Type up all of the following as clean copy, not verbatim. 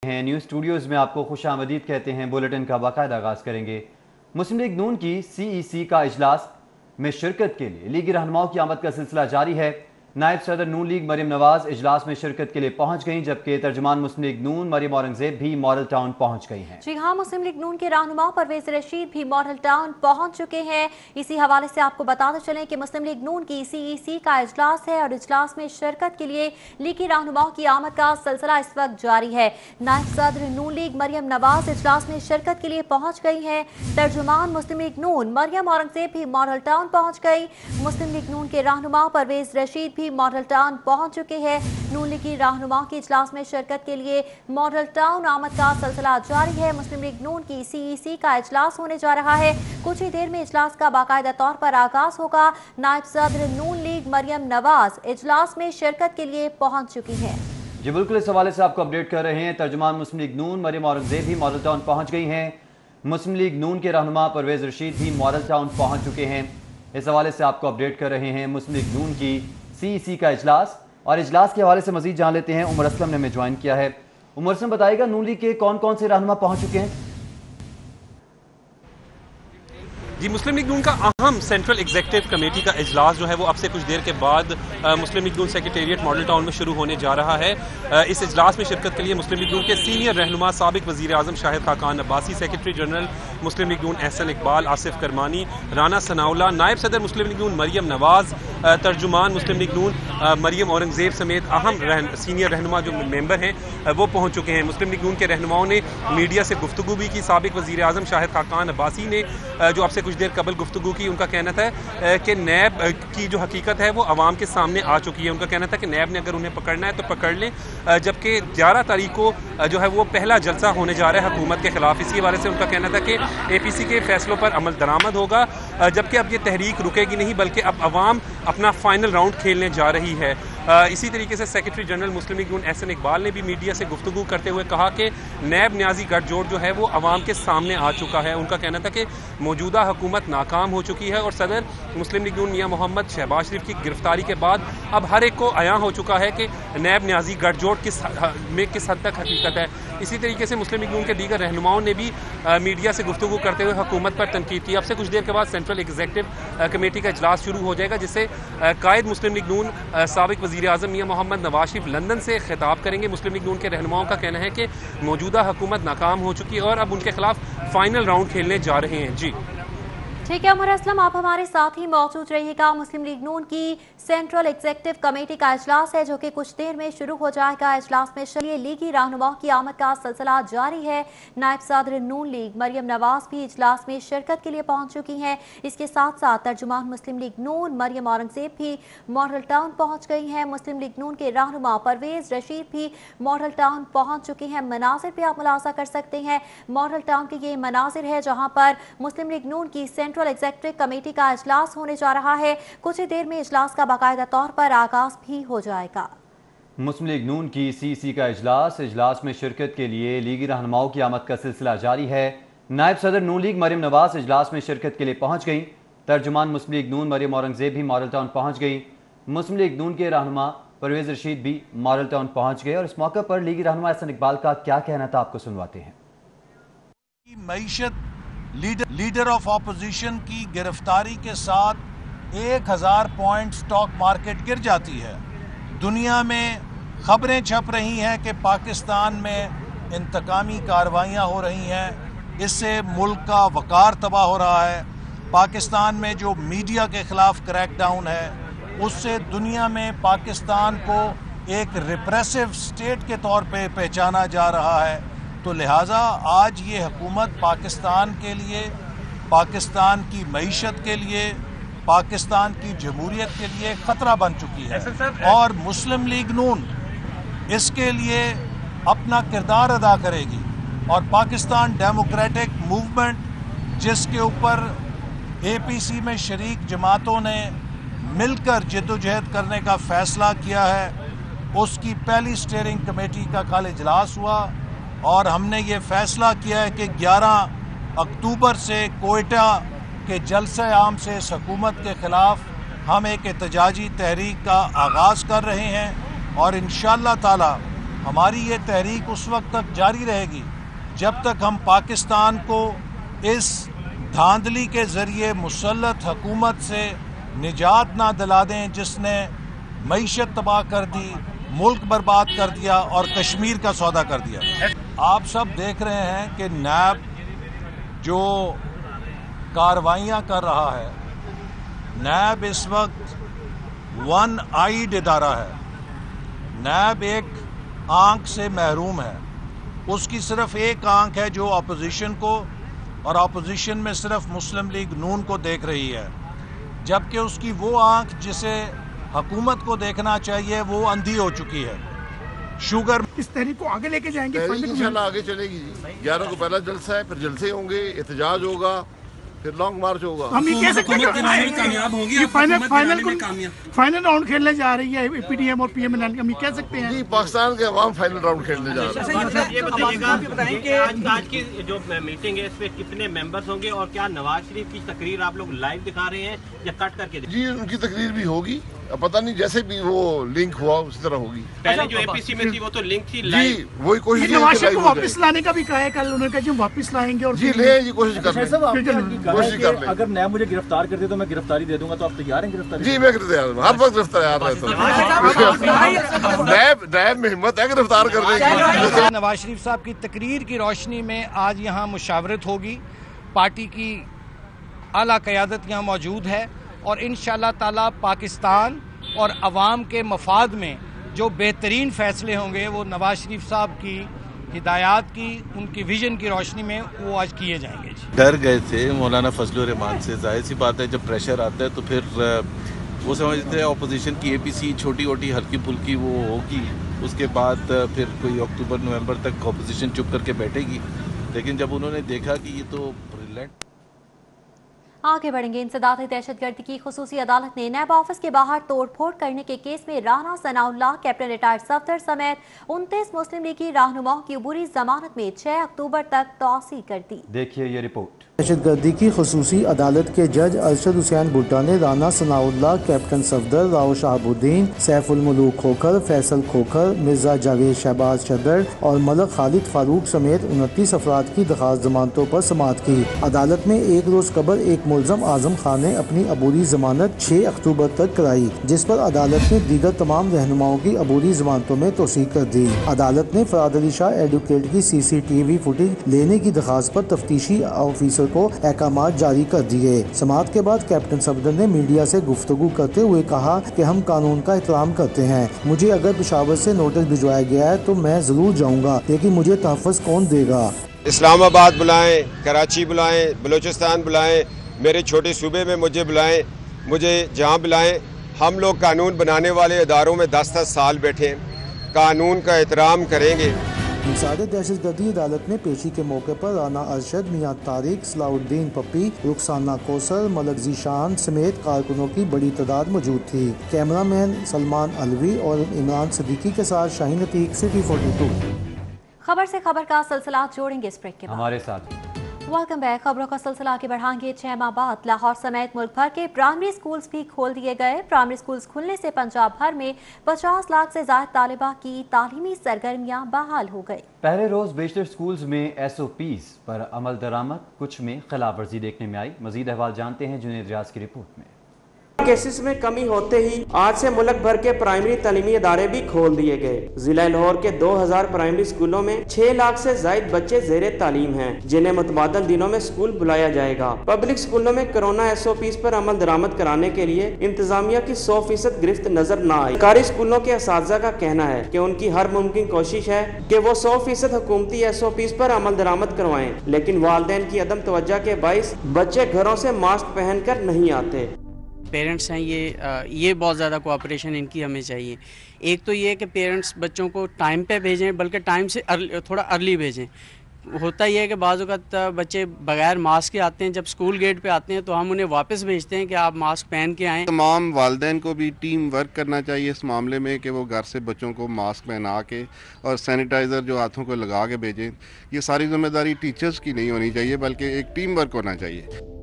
News Studios में आपको खुश आमदीद कहते हैं। बुलेटिन का बाकायदा आगाज़ करेंगे। मुस्लिम लीग नून की CEC का इजलास में शिरकत के लिए लीगी रहनुमाओं की आमद का सिलसिला जारी है। नायब सदर नून लीग मरियम नवाज इजलास में शिरकत के लिए पहुंच गईं, जबकि तर्जुमान मुस्लिम लीग नून मरियम औरंगजेब भी मॉडल टाउन पहुंच गई हैं। जी हाँ, मुस्लिम लीग नून के रहनुमा परवेज रशीद भी मॉडल टाउन पहुंच चुके हैं। इसी हवाले से आपको बताते चलें कि मुस्लिम लीग नून की CEC का इजलास है और इजलास में शिरकत के लिए लीगी रहनुमाओं की आमद का सिलसिला इस वक्त जारी है। नायब सदर नून लीग मरियम नवाज इजलास में शिरकत के लिए पहुंच गई हैं। तर्जुमान मुस्लिम लीग नून मरियम औरंगजेब भी मॉडल टाउन पहुंच गई। मुस्लिम लीग नून के रहनुमा परवेज रशीद भी मॉडल टाउन पहुंच चुके हैं। नून लीग की रहनुमाओं की इजलास में शिरकत के लिए मॉडल टाउन आमद का सिलसिला जारी है। मुस्लिम लीग नून की CEC का इजलास होने जा रहा है। कुछ ही देर में इजलास का बाकायदा तौर पर आगाज होगा। नायब सदर नून लीग मरियम नवाज इजलास में शिरकत के लिए पहुंच चुकी हैं। जी बिल्कुल, इस हवाले से आपको अपडेट कर रहे हैं। तर्जुमान मुस्लिम लीग नून मरियम औरंगजेब भी मॉडल टाउन पहुंच गई हैं। मुस्लिम लीग नून के रहनुमा परवेज रशीद भी मॉडल टाउन पहुंच चुके हैं। इस हवाले से आपको अपडेट कर रहे हैं मुस्लिम लीग नून की CEC का इजलास, और इजलास के हवाले से मजीद जान लेते हैं। उमर असलम ने हमें ज्वाइन किया है। उमर असलम, बताइएगा नून लीग के कौन कौन से रहनुमा पहुंच चुके हैं? जी, मुस्लिम लीग नून का अहम सेंट्रल एग्जीक्यूटिव कमेटी का इजलास जो है वो अब से कुछ देर के बाद मुस्लिम लीग नून सेक्रेटेरिएट मॉडल टाउन में शुरू होने जा रहा है। इस इजलास में शिरकत के लिए मुस्लिम लीग नून के सीनियर रहनुमा साबिक वज़ीर आज़म शाहिद खाकान अब्बासी, सेक्रेटरी जनरल मुस्लिम लीग नून एहसन इकबाल, आसिफ करमानी, राना सनाउल्लाह, नायब सदर मुस्लिम लीग नून मरियम नवाज, तर्जुमान मुस्लिम लीग नून मरियम औरंगजेब समेत अहम सीनियर रहनुमा जो मेंबर हैं वो पहुँच चुके हैं। मुस्लिम लीग नून के रहनुमाओं ने मीडिया से गुफ्तगू भी की। साबिक वज़ीर आज़म शाहिद खाकान अब्बासी ने जो अब से कुछ देर कबल गुफ्तगू की, उनका कहना था कि नैब की जो हकीकत है वो अवाम के सामने आ चुकी है। उनका कहना था कि नैब ने अगर उन्हें पकड़ना है तो पकड़ लें, जबकि 11 तारीख को जो है वो पहला जलसा होने जा रहा है हुकूमत के खिलाफ। इसी हवाले से उनका कहना था कि APC के फैसलों पर अमल दरामद होगा, जबकि अब ये तहरीक रुकेगी नहीं, बल्कि अब अवाम अपना फाइनल राउंड खेलने जा रही है। इसी तरीके से सेक्रेटरी जनरल मुस्लिम लीग नून एहसन इकबाल ने भी मीडिया से गुफ्तगू करते हुए कहा कि नैब न्याजी गठजोड़ जो है वो अवाम के सामने आ चुका है। उनका कहना था कि मौजूदा हुकूमत नाकाम हो चुकी है और सदर मुस्लिम लीग नून मियां मोहम्मद शहबाज शरीफ की गिरफ्तारी के बाद अब हर एक को आया हो चुका है कि नैब न्याजी गठजोड़ किस हद तक हकीकत है। इसी तरीके से मुस्लिम लीग नून के दीगर रहनुमाओं ने भी मीडिया से गुफ्तगू करते हुए हुकूमत पर तनकीद की। अब से कुछ देर के बाद सेंट्रल एग्जीक्यूटिव कमेटी का इजलास शुरू हो जाएगा, जिससे कायद मुस्लिम लीग नून साबिक वज़ीर आज़म मियां मोहम्मद नवाज शरीफ लंदन से खिताब करेंगे। मुस्लिम लीग नून के रहनुमाओं का कहना है कि मौजूदा हुकूमत नाकाम हो चुकी है और अब उनके खिलाफ फाइनल राउंड खेलने जा रहे हैं। जी ठीक है उमर असलम, आप हमारे साथ ही मौजूद रहिएगा। मुस्लिम लीग नून की सेंट्रल एग्जीक्यूटिव कमेटी का इजलास है जो कि कुछ देर में शुरू हो जाएगा। इजलास में शरीय लीगी रहनुमाओं की आमद का सिलसिला जारी है। नायब सदर नून लीग मरियम नवाज भी इजलास में शिरकत के लिए पहुंच चुकी हैं। इसके साथ साथ तर्जुमान मुस्लिम लीग नून मरियम औरंगजेब भी मॉडल टाउन पहुंच गई हैं। मुस्लिम लीग नून के रहनुमा परवेज रशीद भी मॉडल टाउन पहुंच चुके हैं। मनाजिर भी आप मुलाजा कर सकते हैं। मॉडल टाउन के ये मनाजिर है जहाँ पर मुस्लिम लीग नून की सेंट्रल एग्जीक्यूटिव कमेटी का इजलास होने जा रहा है। कुछ ही देर में इजलास का बाकायदा तौर पर आगाज भी हो जाएगा। मुस्लिम लीग नून की CEC का इजलास में शिरकत के लिए लीगी रहनुमाओं की आमद का सिलसिला जारी है। नायब सदर नून लीग मरियम नवाज इजलास में शिरकत के लिए पहुंच गई। तर्जुमान मुस्लिम लीग नून मरियम औरंगजेब भी मॉडल टाउन पहुंच गई। मुस्लिम लीग नून के रहनुमा परवेज रशीद भी मॉडल टाउन पहुंच गए। और इस मौके पर लीगी रहनुमा एहसन इकबाल का क्या कहना था, आपको सुनवाते हैं। मईशत लीडर ऑफ ऑपोजिशन की गिरफ्तारी के साथ 1000 पॉइंट स्टॉक मार्केट गिर जाती है। दुनिया में खबरें छप रही हैं कि पाकिस्तान में इंतकामी कार्रवाइयाँ हो रही हैं, इससे मुल्क का वकार तबाह हो रहा है। पाकिस्तान में जो मीडिया के ख़िलाफ़ क्रैकडाउन है उससे दुनिया में पाकिस्तान को एक रिप्रेसिव स्टेट के तौर पे पहचाना जा रहा है। तो लिहाजा आज ये हुकूमत पाकिस्तान के लिए, पाकिस्तान की मईशत के लिए, पाकिस्तान की जमहूरियत के लिए ख़तरा बन चुकी है और मुस्लिम लीग नून इसके लिए अपना किरदार अदा करेगी। और पाकिस्तान डेमोक्रेटिक मूवमेंट जिसके ऊपर APC में शरीक जमातों ने मिलकर जद्दोजहद करने का फ़ैसला किया है, उसकी पहली स्टीयरिंग कमेटी का कल इजलास हुआ और हमने ये फ़ैसला किया है कि 11 अक्टूबर से कोयटा के जलसे आम से इस हुकूमत के ख़िलाफ़ हम एक एहतजाजी तहरीक का आगाज़ कर रहे हैं और इंशाअल्लाह ताला हमारी ये तहरीक उस वक्त तक जारी रहेगी जब तक हम पाकिस्तान को इस धांधली के ज़रिए मुसल्लत हुकूमत से निजात ना दिला दें जिसने मईशत तबाह कर दी, मुल्क बर्बाद कर दिया और कश्मीर का सौदा कर दिया। आप सब देख रहे हैं कि नैब जो कार्रवाइयाँ कर रहा है, नैब इस वक्त वन आइड इदारा है। नैब एक आंख से महरूम है, उसकी सिर्फ एक आंख है जो अपोजिशन को, और अपोजिशन में सिर्फ मुस्लिम लीग नून को देख रही है, जबकि उसकी वो आंख जिसे हुकूमत को देखना चाहिए वो अंधी हो चुकी है। शुगर इस तहरीक को आगे लेके जाएंगे, इंशाल्लाह आगे चलेगी जी। 11 को पहला जलसा है, फिर जलसे होंगे, एहतजाज होगा, फिर लॉन्ग मार्च होगा। हम ये कह सकते हैं कि कामयाब होंगी, ये फाइनल राउंड खेलने जा रही है पीडीएम और पीएमएल, हम ये कह सकते हैं जी पाकिस्तान के अवाम फाइनल राउंड खेलने जा रहे हैं। ये बताइए कि आज की जो मीटिंग है इसमें कितने मेंबर्स होंगे और क्या नवाज शरीफ की तकरीर आप लोग लाइव दिखा रहे हैं या कट करके? जी उनकी तकरीर भी होगी, पता नहीं जैसे भी वो लिंक हुआ उसी तरह होगी। पहले जो एपीसी में थी वो तो लिंक थी जी, वही कोशिश नवाज शरीफ को वापस लाने का भी कहा है, कल उन्होंने कहा जी हम वापस लाएंगे और जी ले जी कोशिश कर ले। अगर नैब मुझे गिरफ्तार कर दे तो मैं गिरफ्तारी दे दूंगा, तो आप तैयार हैं गिरफ्तारी? जी मैं तैयार हूँ, हर वक्त गिरफ्तार रहता हूँ। नैब में हिम्मत है गिरफ्तार करने की। नवाज शरीफ साहब की तकरीर की रोशनी में आज यहाँ मुशावरत होगी, पार्टी की आला क़यादत यहाँ मौजूद है और इंशाअल्लाह ताला पाकिस्तान और अवाम के मफाद में जो बेहतरीन फ़ैसले होंगे वो नवाज शरीफ साहब की हिदायत की, उनकी विजन की रोशनी में वो आज किए जाएंगे। डर गए थे मौलाना फजलुर रहमान से, जाहिर सी बात है जब प्रेशर आता है तो फिर वो समझते हैं अपोजिशन की एपीसी छोटी छोटी हल्की फुल्की वो होगी, उसके बाद फिर कोई अक्टूबर नवंबर तक अपोजिशन चुप करके बैठेगी, लेकिन जब उन्होंने देखा कि ये तो ब्रिलियंट। आगे बढ़ेंगे। इंसदाद दहशतगर्दी की खुसूसी अदालत ने नैब ऑफिस के बाहर तोड़फोड़ करने के केस में राना सनाउल्लाह, कैप्टन रिटायर्ड सफदर समेत 29 मुस्लिम लीगी रहनुमाओं की अबूरी जमानत में 6 अक्टूबर तक तौसी कर दी। देखिए ये रिपोर्ट। दहशतगर्दी की खुसूसी अदालत के जज अरशद हुसैन भुट्टा ने राना सनाउल्लाह, कैप्टन सफदर, राव शहाबुद्दीन, सैफुल मुलूक खोखर, फैसल खोखर, मिर्जा जावेद शहबाज चदर और मलक खालिद फारूक समेत 29 अफराद की दरखास्त जमानतों पर समाअत की। अदालत में एक रोज कबल एक मुलजम आजम खान ने अपनी अबूरी जमानत 6 अक्टूबर तक कराई, जिस पर अदालत ने दीगर तमाम रहनुमाओं की अबूरी जमानतों में तोसीह कर दी। अदालत ने फराद अली शाह एडवोकेट की CCTV फुटेज लेने की दरखास्त पर तफ्तीशी ऑफिसर को अहकामात जारी कर दिए। समाअत के बाद कैप्टन सफदर ने मीडिया से गुफ्तगू करते हुए कहा कि हम कानून का एहतराम करते हैं, मुझे अगर पेशावर से नोटिस भिजवाया गया है तो मैं जरूर जाऊंगा, लेकिन मुझे तहफ़्फ़ुज़ कौन देगा। इस्लामाबाद बुलाएं, कराची बुलाएं, बलूचिस्तान बुलाएं, मेरे छोटे सूबे में मुझे बुलाएं, मुझे जहाँ बुलाएं, हम लोग कानून बनाने वाले इदारों में 10-10 साल बैठे हैं, कानून का एहतराम करेंगे। इंसाद दहशतगर्दी अदालत में पेशी के मौके पर राना अरशद, मियां तारिक, सलाउद्दीन पप्पी, रुखसाना कौसर, मलक जीशान समेत कारकुनों की बड़ी तादाद मौजूद थी। कैमरामैन सलमान अलवी और इमरान सदीकी के साथ शाहीन अतीक, सिटी 42। खबर से खबर का सिलसिला जोड़ेंगे इस ब्रेक के बाद। हमारे साथ वेलकम बैक। खबरों का सिलसिला आगे बढ़ाएंगे। 6 माह बाद लाहौर समेत मुल्क भर के प्राइमरी स्कूल्स भी खोल दिए गए। प्राइमरी स्कूल्स खुलने से पंजाब भर में 50 लाख से ज्यादा तालिबा की तालीमी सरगर्मियां बहाल हो गई। पहले रोज बेशतर स्कूल्स में SOPs पर अमल दरामद, कुछ में खिलाफ वर्जी देखने में आई। मजीद अहवाल जानते हैं जुनैद रियाज की रिपोर्ट में। केसेस में कमी होते ही आज से मुल्क भर के प्राइमरी तालीमी इदारे भी खोल दिए गए। जिला लाहौर के 2000 प्राइमरी स्कूलों में 6 लाख से जायद बच्चे जेरे तालीम हैं, जिन्हें मुतबादल दिनों में स्कूल बुलाया जाएगा। पब्लिक स्कूलों में कोरोना SOPs पर अमल दरामद कराने के लिए इंतजामिया की 100% गिरफ्त नजर न आई। सरकारी स्कूलों के असातिज़ा का कहना है कि उनकी हर मुमकिन कोशिश है कि वो 100% हुकूमती SOPs पर अमल दरामद करवाएं, लेकिन वालिदैन की अदम तवज्जो के बाइस बच्चे घरों से मास्क पहन कर नहीं आते। पेरेंट्स हैं ये बहुत ज़्यादा कोऑपरेशन इनकी हमें चाहिए। एक तो ये कि पेरेंट्स बच्चों को टाइम पे भेजें, बल्कि टाइम से थोड़ा अर्ली भेजें। होता ही है कि बाज़ औक़ात बच्चे बगैर मास्क के आते हैं, जब स्कूल गेट पे आते हैं तो हम उन्हें वापस भेजते हैं कि आप मास्क पहन के आएँ। तमाम वालिदैन को भी टीम वर्क करना चाहिए इस मामले में कि वो घर से बच्चों को मास्क पहना के और सैनिटाइज़र जो हाथों को लगा के भेजें। ये सारी जिम्मेदारी टीचर्स की नहीं होनी चाहिए, बल्कि एक टीम वर्क होना चाहिए।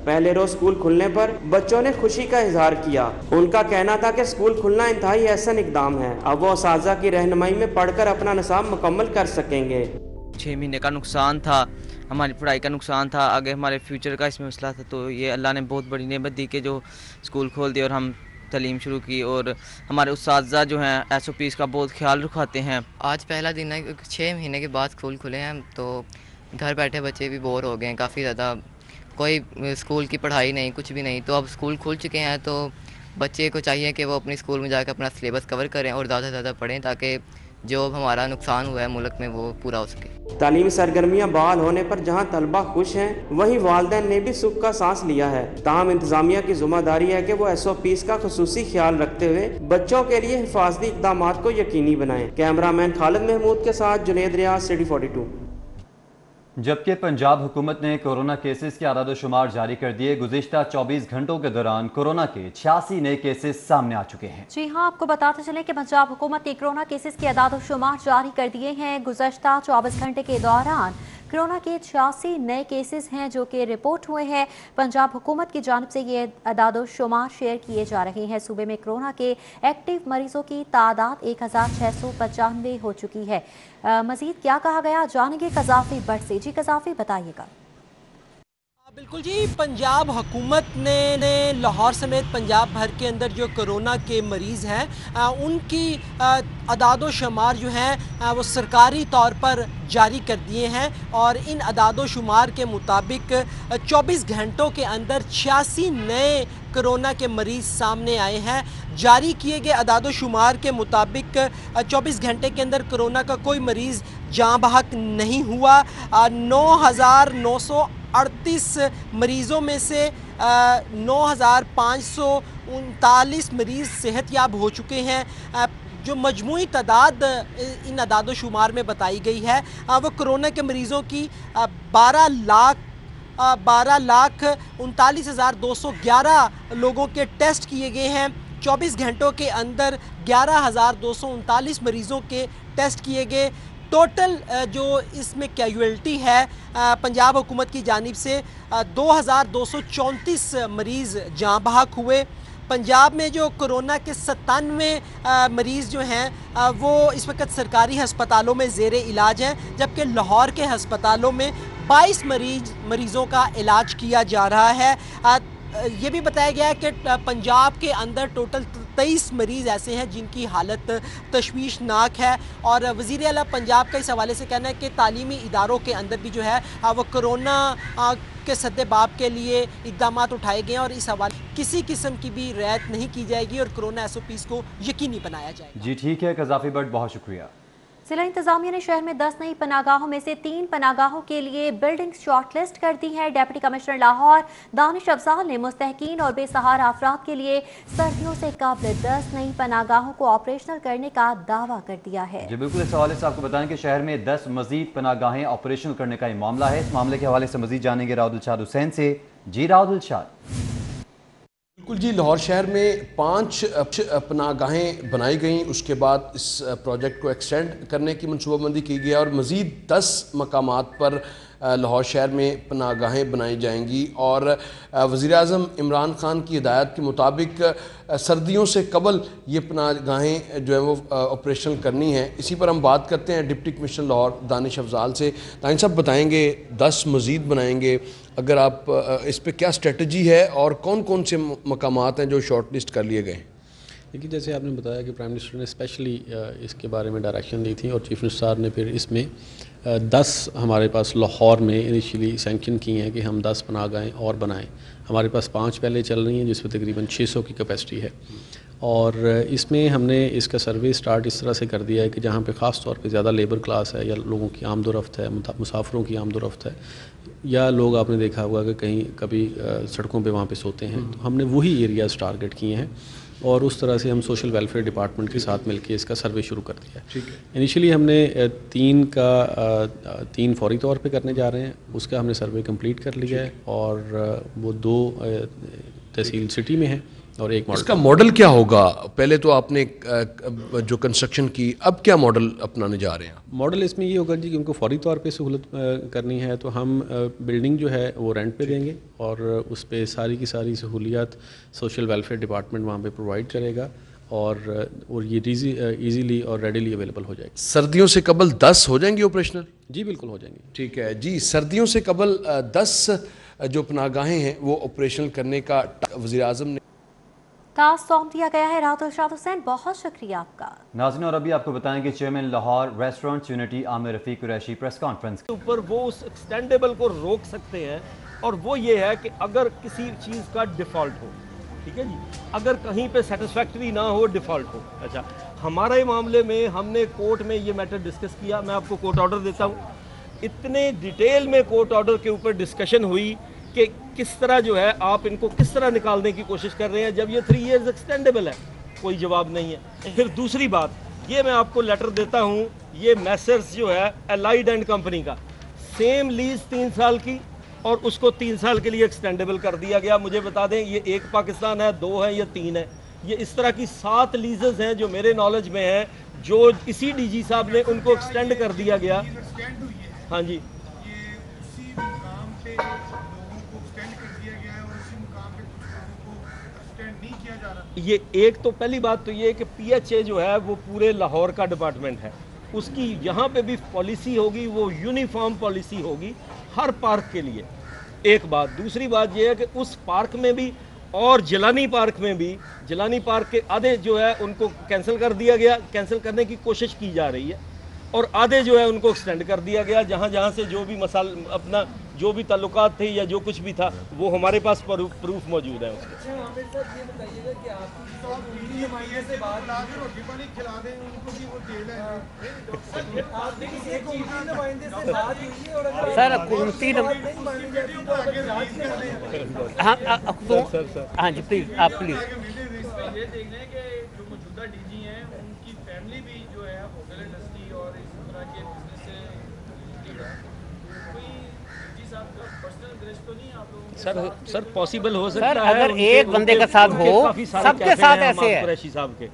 पहले रोज स्कूल खुलने पर बच्चों ने खुशी का इजहार किया। उनका कहना था कि स्कूल खुलना इंतहाई एहसन इकदाम है, अब वो असातिज़ा की रहनुमाई में पढ़कर अपना निसाब मुकम्मल कर सकेंगे। 6 महीने का नुकसान था, हमारी पढ़ाई का नुकसान था, आगे हमारे फ्यूचर का इसमें मसला था, तो ये अल्लाह ने बहुत बड़ी नेमत दी कि जो स्कूल खोल दिया और हम तालीम शुरू की, और हमारे उस्ताद जो हैं SOPs का बहुत ख्याल रखाते हैं। आज पहला दिन है, 6 महीने के बाद स्कूल खुले हैं, तो घर बैठे बच्चे भी बोर हो गए हैं काफ़ी ज़्यादा, कोई स्कूल की पढ़ाई नहीं, कुछ भी नहीं। तो अब स्कूल खुल चुके हैं तो बच्चे को चाहिए कि वो अपने स्कूल में जाकर अपना सिलेबस कवर करें और ज़्यादा से ज़्यादा पढ़ें, ताकि जो हमारा नुकसान हुआ है मुल्क में वो पूरा हो सके। तालीमी सरगर्मियाँ बहाल होने पर जहाँ तलबा खुश हैं, वहीं वालिदैन ने भी सुख का सांस लिया है। ताहम इंतजामिया की जिम्मेदारी है कि वो SOPs का खुसूसी ख्याल रखते हुए बच्चों के लिए हिफाजती इक़दामात को यकीनी बनाएं। कैमरामैन खालिद महमूद के साथ जुनेद रियाज, सिटी 42। जबकि पंजाब हुकूमत ने कोरोना केसेस के आदादोशुमार जारी कर दिए। गुज़िश्ता 24 घंटों के दौरान कोरोना के 86 नए केसेस सामने आ चुके हैं। जी हाँ, आपको बताते चलें कि पंजाब हुकूमत ने कोरोना केसेस के आदादोशुमार जारी कर दिए हैं। गुज़श्ता 24 घंटे के दौरान कोरोना के 86 नए केसेस हैं जो कि रिपोर्ट हुए हैं। पंजाब हुकूमत की जानिब से ये आदादोशुमार शेयर किए जा रहे हैं। सूबे में कोरोना के एक्टिव मरीजों की तादाद 1695 हो चुकी है। मजीद क्या कहा गया, जानेंगे कज़ाफ़ी बट से। जी कज़ाफ़ी, बताइएगा। बिल्कुल जी, पंजाब हुकूमत ने लाहौर समेत पंजाब भर के अंदर जो कोरोना के मरीज़ हैं उनकी अदादो शुमार जो हैं वो सरकारी तौर पर जारी कर दिए हैं, और इन अदादो शुमार के मुताबिक 24 घंटों के अंदर 86 नए कोरोना के मरीज़ सामने आए हैं। जारी किए गए अदादो शुमार के मुताबिक 24 घंटे के अंदर कोरोना का कोई मरीज़ जाँ बहक नहीं हुआ। 9,938 मरीज़ों में से 9,539 मरीज़ सेहतयाब हो चुके हैं। जो मजमूई तादाद इन अदादो शुमार में बताई गई है वो कोरोना के मरीज़ों की 12,39,211 लोगों के टेस्ट किए गए हैं। 24 घंटों के अंदर 11,239 मरीज़ों के टेस्ट किए गए। टोटल जो इसमें कैजुअल्टी है पंजाब हुकूमत की जानिब से 2,234 मरीज़ जाँ बहक हुए। पंजाब में जो कोरोना के 97 मरीज़ जो हैं वो इस वक्त सरकारी हस्पतालों में ज़ेरे इलाज हैं, जबकि लाहौर के हस्पतालों में 22 मरीज़ों का इलाज किया जा रहा है। ये भी बताया गया है कि पंजाब के अंदर टोटल 23 मरीज़ ऐसे हैं जिनकी हालत तशवीशनाक है, और वज़ीर आला पंजाब का इस हवाले से कहना है कि तालीमी इदारों के अंदर भी जो है वो कोरोना के सद्देबाब के लिए इक़दाम उठाए गए हैं, और इस हवाले किसी किस्म की भी रियायत नहीं की जाएगी और कोरोना SOPs को यकीनी बनाया जाएगा। जी ठीक है कज़ाफ़ी बट, बहुत शुक्रिया। जिला इंतजामिया ने शहर में 10 नई पनागाहों में से 3 पनागाहों के लिए बिल्डिंग शॉर्टलिस्ट कर दी है। डिप्टी कमिश्नर लाहौर दानिश अफजाल ने मुस्तहकीन और बेसहारा अफराद के लिए सर्दियों से कबल 10 नई पनागाहों को ऑपरेशनल करने का दावा कर दिया है। जी बिल्कुल, इस हवाले से आपको बताएं कि शहर में 10 मजीद पनागाहें ऑपरेशनल करने का ये मामला है। इस मामले के हवाले से मजीद जानेंगे राहुल दिलशाद हुसैन से। जी राहुल दिलशाद। बिल्कुल जी, लाहौर शहर में 5 पनागाहें बनाई गई, उसके बाद इस प्रोजेक्ट को एक्सटेंड करने की मनसूबाबंदी की गई और मज़ीद 10 मकामात पर लाहौर शहर में पनागाहें बनाई जाएंगी। और वज़ीर-ए-आज़म इमरान खान की हिदायत के मुताबिक सर्दियों से कबल ये पनागाहें जो है वो ऑपरेशनल करनी है। इसी पर हम बात करते हैं डिप्टी कमिश्नर लाहौर दानिश अफजाल से। दानिश साहब बताएंगे 10 मज़ीद बनाएंगे, अगर आप इस पे क्या स्ट्रेटजी है और कौन कौन से मकामात हैं जो शॉर्ट लिस्ट कर लिए गए? देखिए, जैसे आपने बताया कि प्राइम मिनिस्टर ने स्पेशली इसके बारे में डायरेक्शन दी थी और चीफ मिनिस्टर साहब ने फिर इसमें 10 हमारे पास लाहौर में इनिशियली सैंक्शन की हैं कि हम 10 पनागाहें और बनाएं। हमारे पास 5 पहले चल रही हैं जिसमें तकरीबन 600 की कैपेसिटी है, और इसमें हमने इसका सर्वे स्टार्ट इस तरह से कर दिया है कि जहाँ पे ख़ास तौर पे ज़्यादा लेबर क्लास है या लोगों की आमदोरफ्त है, मुसाफिरों की आमदोरफ्त है, या लोग आपने देखा होगा कि कभी सड़कों पे वहाँ पे सोते हैं, तो हमने वही एरियाज़ टारगेट किए हैं और उस तरह से हम सोशल वेलफेयर डिपार्टमेंट के साथ मिलकर इसका सर्वे शुरू कर दिया है। इनिशियली हमने 3 फौरी तौर पे करने जा रहे हैं, उसका हमने सर्वे कंप्लीट कर लिया है और वो 2 तहसील सिटी में है اور ایک اس کا ماڈل کیا ہوگا؟ پہلے تو آپ نے جو کنسٹرکشن کی، اب کیا ماڈل اپنانے جا رہے ہیں؟ ماڈل اس میں یہ ہوگا جی کہ ان کو فوری طور پہ سہولت کرنی ہے تو ہم بلڈنگ جو ہے وہ رینٹ پہ دیں گے اور اس پہ ساری کی ساری سہولیات سوشل ویلفیئر ڈپارٹمنٹ وہاں پہ پرووائڈ کرے گا اور یہ ایزیلی اور ریڈیلی اویلیبل ہو جائے گی. سردیوں سے قبل 10 ہو جائیں گی آپریشنل؟ جی بالکل ہو جائیں گے. ٹھیک ہے جی. سردیوں سے قبل 10 جو پناہ گاہیں ہیں وہ آپریشنل کرنے کا وزیر اعظم نے ٹاسک سونپ دیا گیا ہے. رات ارشاد حسین، بہت شکریہ آپ کا. ناظرین اور ابھی آپ کو بتائیں کہ چیئرمین لاہور ریسٹورنٹ یونٹی عامر رفیق قریشی پریس کانفرنس کے اوپر وہ اس ایکسٹینڈیبل کو روک سکتے ہیں اور وہ یہ ہے کہ اگر کسی چیز کا ڈیفالٹ ہو، ٹھیک ہے جی، اگر کہیں پہ سیٹسفیکٹری نہ ہو، ڈیفالٹ ہو. اچھا، ہمارے معاملے میں ہم نے کورٹ میں یہ میٹر ڈسکس کیا. میں آپ کو کورٹ آرڈر دیتا ہوں. اتنے ڈیٹیل میں کورٹ آرڈر کے اوپر ڈسکشن ہوئی کہ کس طرح جو ہے آپ ان کو کس طرح نکالنے کی کوشش کر رہے ہیں جب یہ 3 ایئرز ایکسٹینڈیبل ہے. کوئی جواب نہیں ہے. پھر دوسری بات یہ میں آپ کو لیٹر دیتا ہوں، یہ میسرز جو ہے الائڈ اینڈ کمپنی کا سیم لیز 3 سال کی اور اس کو 3 سال کے لیے ایکسٹینڈیبل کر دیا گیا. مجھے بتا دیں یہ 1 پاکستان ہے، 2 ہے یا 3 ہے؟ یہ اس طرح کی 7 لیزز ہیں جو میرے نالج میں ہیں جو اسی ڈی جی صاحب نے ان کو ایکسٹینڈ کر دیا گیا. ہاں جی، یہ ایک تو پہلی بات تو یہ کہ پی ایچ اے جو ہے وہ پورے لاہور کا ڈپارٹمنٹ ہے، اس کی یہاں پہ بھی پالیسی ہوگی، وہ یونیفارم پالیسی ہوگی ہر پارک کے لیے. ایک بات. دوسری بات یہ ہے کہ اس پارک میں بھی اور جیلانی پارک میں بھی، جیلانی پارک کے آدھے جو ہے ان کو کینسل کر دیا گیا، کینسل کرنے کی کوشش کی جا رہی ہے، اور آدھے جو ہے ان کو ایکسٹینڈ کر دیا گیا. جہاں جہاں سے جو بھی اپنا جو بھی تعلقات تھے یا جو کچھ بھی تھا وہ ہمارے پاس پروف موجود ہے اس کے. سر ہاں جی پلیز آپ پلیز. یہ دیکھنا ہے کہ جو موجودہ ڈی جی ہیں ان کی فیملی بھی جو ہے ہوٹل انڈسٹری اور اس طرح کے بزنس سے ریلیٹڈ ہے. کوئی ڈی جی صاحب کا پرسنل گرج تو نہیں آپ لوگوں کو؟ سر پاسبل ہو سکتا ہے. سر اگر ایک بندے کا ساتھ ہو، سب کے ساتھ ایسے ہے. قریشی صاحب کے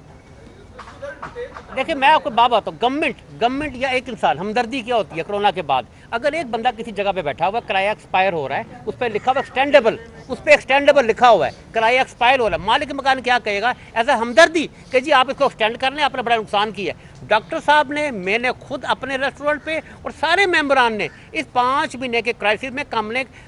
دیکھیں میں آپ کو بات بتاؤں، گورنمنٹ یا ایک انسان، ہمدردی کیا ہوتی ہے کرونا کے بعد؟ اگر ایک بندہ کسی جگہ پہ بیٹھا ہوا ہے، کرایہ ایکسپائر ہو رہا ہے، اس پہ لکھا ہوا ایکسٹینڈیبل، اس پہ ایکسٹینڈیبل لکھا ہوا ہے، کرایہ ایکسپائر ہو رہا ہے، مالک مکان کیا کہے گا ایز اے ہمدردی کہ جی آپ اس کو ایکسٹینڈ کر لیں، آپ نے بڑا نقصان کیا ہے. ڈاکٹر صاحب نے، میں نے خود اپنے ریسٹورنٹ پہ اور سارے ممبران نے اس 5 مہینے کے کرائسس میں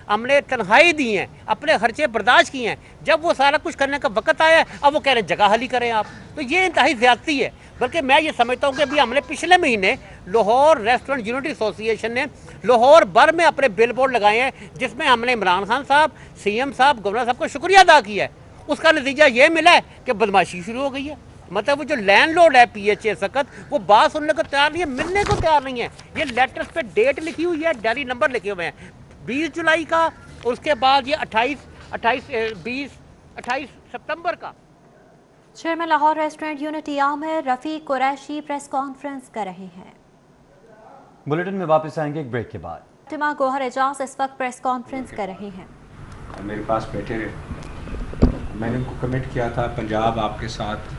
ہم نے تنہائی دی ہیں، اپنے خرچے برداشت کیے ہیں. جب وہ سارا کچھ کرنے کا وقت آیا ہے اب وہ کہہ رہے ہیں جگہ خالی کریں آپ. تو یہ انتہائی زیادتی ہے. بلکہ میں یہ سمجھتا ہوں کہ ابھی ہم نے پچھلے مہینے لاہور ریسٹورنٹ یونٹی ایسوسی ایشن نے لاہور بھر میں اپنے بل بورڈ لگائے ہیں جس میں ہم نے عمران خان صاحب، سی ایم صاحب، گورنر صاحب کو شکریہ ادا کیا ہے. اس کا نتیجہ یہ ملا ہے کہ بدماشی شروع ہو گئی ہے. مطلب وہ جو لینڈ لارڈ ہے پی ایچ اے سکت، وہ بات سننے کو تیار نہیں ہے، ملنے کو تیار نہیں ہے. یہ لیٹرز پہ ڈیٹ لکھی ہوئی ہے، ڈائری نمبر لکھے ہوئے ہیں 20 جولائی کا، اور اس کے بعد یہ 28 ستمبر کا. چیئرمین لاہور ریسٹورنٹ یونٹی عامر رفیق قریشی پریس کانفرنس کر رہے ہیں. بلیٹن میں واپس آئیں گے ایک بریک کے بعد. فاطمہ گوہر اعجاز اس وقت پریس کانفرنس کر رہی ہیں. میرے پاس بیٹھے رہے، میں نے ان کو کمٹ کیا تھا پنجاب آپ کے ساتھ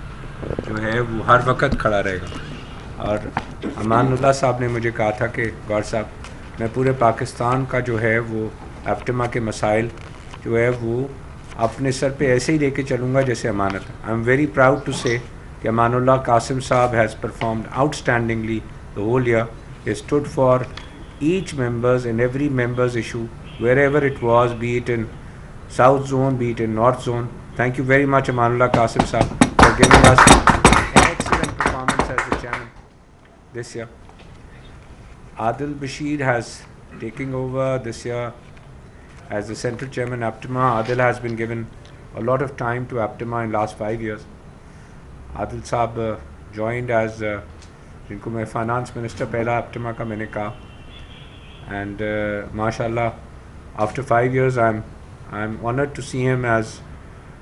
جو ہے وہ ہر وقت کھڑا رہے گا. اور امان اللہ صاحب نے مجھے کہا تھا کہ گور صاحب میں پورے پاکستان کا جو ہے وہ ایپٹما کے مسائل جو ہے وہ اپنے سر پہ ایسے ہی لے کے چلوں گا جیسے امانت. I am very proud to say کہ امان اللہ قاسم صاحب ہیز پرفارمڈ آؤٹ اسٹینڈنگلی the whole year. He stood for each members and every member's issue wherever it was, be it in South Zone, be it in North Zone. Thank you very much Amanullah Qasim Sahab for giving us an excellent performance as the chairman this year. Adil Bashir has taken over this year as the central chairman Aptima. Adil has been given a lot of time to Aptima in last 5 years. Adil Sahab joined as جن کو میں finance minister پہلا APTMA کا میں نے کہا. And ماشاء اللہ after 5 years I am honoured to see him as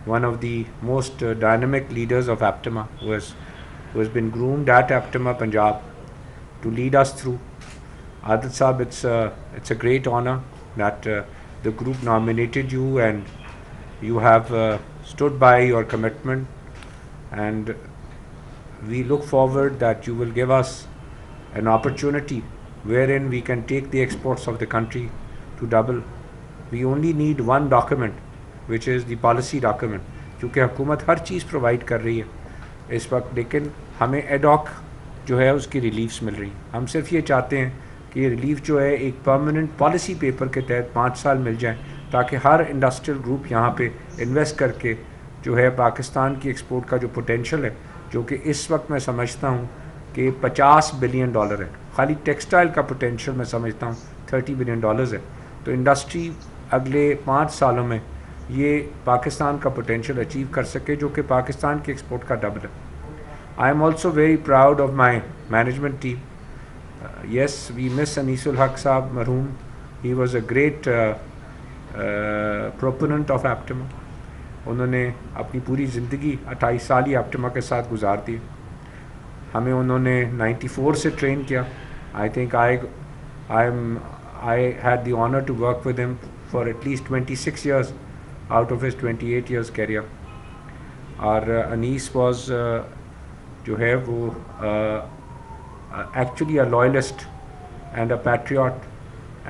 one of the most dynamic leaders of APTMA who has been groomed at Aptima Punjab to lead us through. Adil Sahab, it's a great honor that the group nominated you and you have stood by your commitment, and we look forward that you will give us an opportunity wherein we can take the exports of the country to double. We only need one document, which is the policy document, کیونکہ حکومت ہر چیز provide کر رہی ہے اس وقت، لیکن ہمیں ad hoc جو ہے اس کی ریلیفس مل رہی ہیں. ہم صرف یہ چاہتے ہیں کہ یہ ریلیف جو ہے ایک پرماننٹ پالیسی پیپر کے تحت 5 سال مل جائیں، تاکہ ہر انڈسٹریل گروپ یہاں پہ انویسٹ کر کے جو ہے پاکستان کی ایکسپورٹ کا جو پوٹینشیل ہے، جو کہ اس وقت میں سمجھتا ہوں کہ $50 بلین ہے. خالی ٹیکسٹائل کا پوٹینشیل میں سمجھتا ہوں $30 بلین ہے. تو انڈسٹری اگلے 5 سالوں میں یہ پاکستان کا پوٹینشیل اچیو کر سکے، جو کہ پاکستان کی ایکسپورٹ کا ڈبل ہے. I am also very proud of my management team. Yes we miss Anis ul Haq صاحب مرحوم. He was a great proponent of APTMA. انہوں نے اپنی پوری زندگی 28 سال ہی ایپٹما کے ساتھ گزار دی. ہمیں انہوں نے 94 سے ٹرین کیا. I think I had the honor to work with him for at least 26 years out of his 28 years career. اور انیس was جو ہے وہ actually a loyalist and a patriot,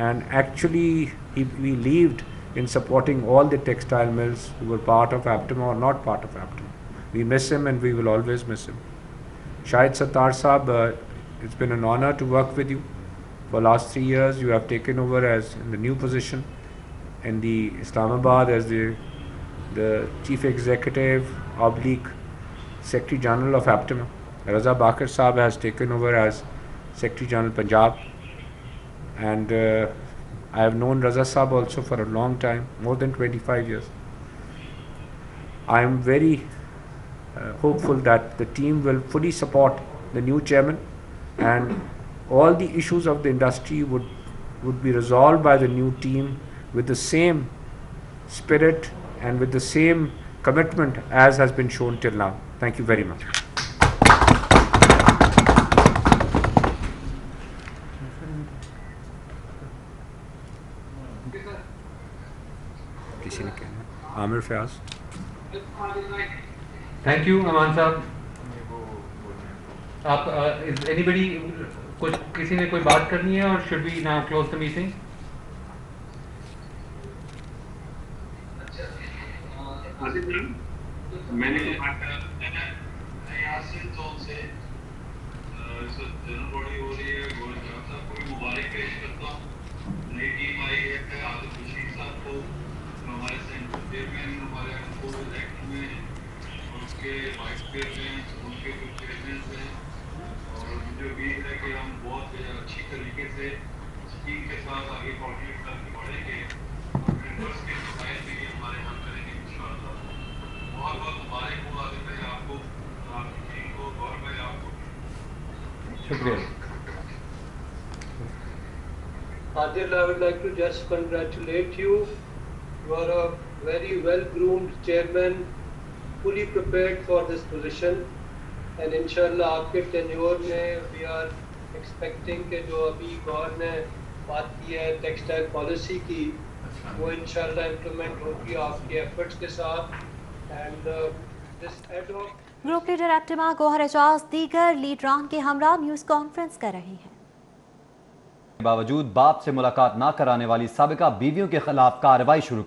and actually he believed in supporting all the textile mills who were part of Aptima or not part of Aptima. We miss him and we will always miss him. Shahid Sattar Saab, it's been an honor to work with you. For last 3 years you have taken over as in the new position in the Islamabad as the Chief Executive / Secretary General of Aptima. Raza Bakir Saab has taken over as Secretary General Punjab, and I have known Raza Saab also for a long time, more than 25 years. I am very hopeful that the team will fully support the new chairman, and all the issues of the industry would be resolved by the new team with the same spirit and with the same commitment as has been shown till now. Thank you very much. کسی نے کہنا عامر Fayyaz. Thank you امان صاحب. آپ anybody کچھ کسی نے کوئی بات کرنی ہے اور should we now close the meeting? میں نے جنرل باڈی ہو رہی ہے صاحب کو بھی مبارک پیش کرتا ہوں. نئی ٹیم آئی ہے عادل بشیر صاحب کو ہمارے سینٹرل چیئرمین ہمارے ایکٹ میں اس کے وائس چیئرمین ان کے جو چیئرمین ہیں, اور مجھے امید ہے کہ ہم بہت اچھی طریقے سے اسکیم کے ساتھ آگے کوآرڈینیٹ کر کے بڑھیں گے اور ممبرس کے مسائل بھی ہمارے حل کریں گے انشاءاللہ. بہت بہت مبارک ہو عادل بھائی آپ کو, آپ کی ٹیم کو, گور بھائی آپ کو. شکریہ. Adil, I would like to just congratulate you. You are a very well-groomed chairman, fully prepared for this position, and inshallah آپ کے tenure میں we are expecting کہ جو ابھی گور نے بات کی ہے ٹیکسٹائل پالیسی کی وہ انشاءاللہ implement ہوگی آپ کے efforts کے ساتھ. And this ad hoc group leader APTMA Gohar Ejaz دیگر لیڈران کے ہمراہ نیوز کانفرنس کر رہے ہیں. باوجود باپ سے ملاقات نہ کرانے والی سابقہ بیویوں کے خلاف کارروائی شروع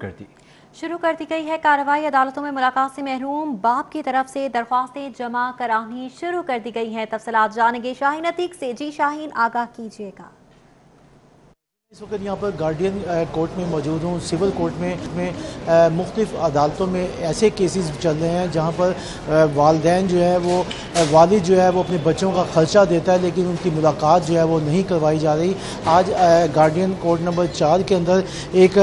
دی گئی ہے. کارروائی عدالتوں میں ملاقات سے محروم باپ کی طرف سے درخواستیں جمع کرانی شروع کر دی گئی ہیں. تفصیلات جانیں گے شاہین عتیق سے. جی شاہین, آگاہ کیجیے گا. اس وقت یہاں پر گارڈین کورٹ میں موجود ہوں. سول کورٹ میں مختلف عدالتوں میں ایسے کیسز چل رہے ہیں جہاں پر والدین جو ہے وہ والد جو ہے وہ اپنے بچوں کا خرچہ دیتا ہے لیکن ان کی ملاقات جو ہے وہ نہیں کروائی جا رہی. آج گارڈین کورٹ نمبر 4 کے اندر ایک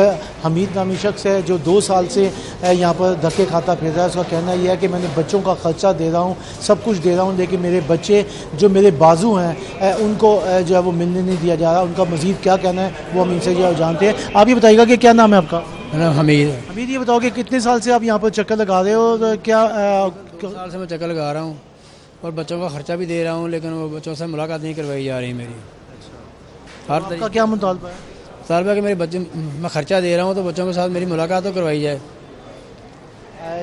حمید نامی شخص ہے جو 2 سال سے یہاں پر دھکے کھاتا پھر رہا ہے. اس کا کہنا یہ ہے کہ میں نے بچوں کا خرچہ دے رہا ہوں, سب کچھ دے رہا ہوں, لیکن میرے بچے جو میرے بازو ہیں ان کو جو ہے وہ ملنے نہیں دیا جا رہا. ان کا مزید کیا کہنا ہے وہ ہم ان سے جو جانتے ہیں. آپ یہ بتائیے گا کہ کیا نام ہے آپ کا؟ حمید. یہ بتاؤ کہ کتنے سال سے آپ یہاں پر چکر لگا رہے ہو؟ کیا 2 سال سے میں چکر لگا رہا ہوں اور بچوں کا خرچہ بھی دے رہا ہوں, لیکن وہ بچوں سے ملاقات نہیں کروائی جا رہی میری. آپ کا کیا مطالبہ ہے؟ طالبہ کہ میرے بچے میں خرچہ دے رہا ہوں تو بچوں کے ساتھ میری ملاقات تو کروائی جائے.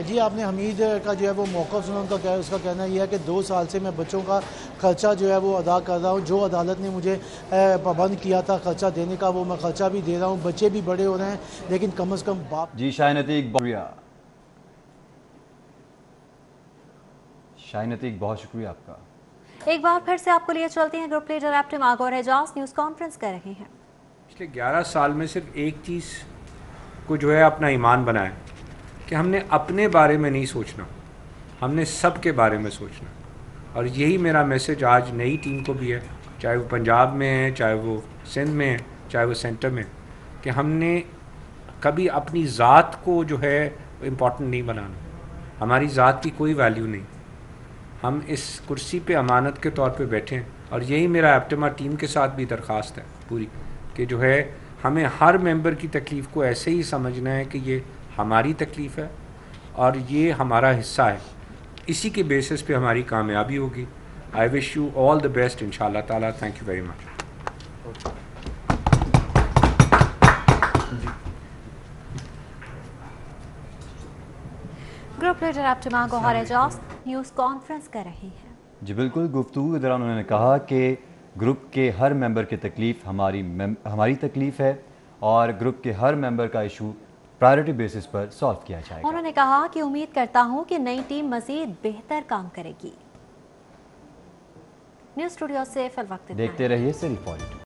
जी आपने हमीद का जो है वो मौक़िफ़ सुना, उनका उसका कहना यह है कि 2 साल से मैं बच्चों का खर्चा जो है वो अदा कर रहा हूँ। जो अदालत ने मुझे पाबंद किया था खर्चा देने का, वो मैं खर्चा भी दे रहा हूँ। बच्चे भी बड़े हो रहे हैं, लेकिन कम से कम बाप। जी शाहीन अतीक, बहुत शुक्रिया आपका। एक बार फिर से आपको लिए चलते हैं। Group leader captain Gohar Ejaz news conference कर रहे हैं। पिछले 11 साल में सिर्फ एक चीज़ को जो है अपना ईमान बनाया कि हमने अपने बारे में नहीं सोचना, हमने सब के बारे में सोचना। और यही मेरा मैसेज आज नई टीम को भी है, चाहे वो पंजाब में है, चाहे वो सिंध में है, चाहे वो सेंटर में, कि हमने कभी अपनी ज़ात को जो है इम्पोर्टेंट नहीं बनाना। हमारी ज़ात की कोई वैल्यू नहीं, हम इस कुर्सी पे अमानत के तौर पे बैठे हैं। और यही मेरा एप्टेमा टीम के साथ भी दरख्वास्त है पूरी, कि जो है हमें हर मेंबर की तकलीफ़ को ऐसे ही समझना है कि ये हमारी तकलीफ़ है और ये हमारा हिस्सा है। इसी के बेसिस पे हमारी कामयाबी होगी। I wish you all the best इंशाल्लाह ताला। Thank you very much. Group leader captain Gohar Ejaz news conference कर रहे हैं। जी बिल्कुल, गुफ्तगू के दौरान उन्होंने कहा कि ग्रुप के हर मेंबर की तकलीफ़ हमारी तकलीफ़ है और ग्रुप के हर मेंबर का इशू प्रायोरिटी बेसिस पर सॉल्व किया जाएगा। उन्होंने कहा कि उम्मीद करता हूं कि नई टीम मजीद बेहतर काम करेगी। न्यूज़ स्टूडियो से फिल वक्त देखते रहिए सिर्फ पॉइंट।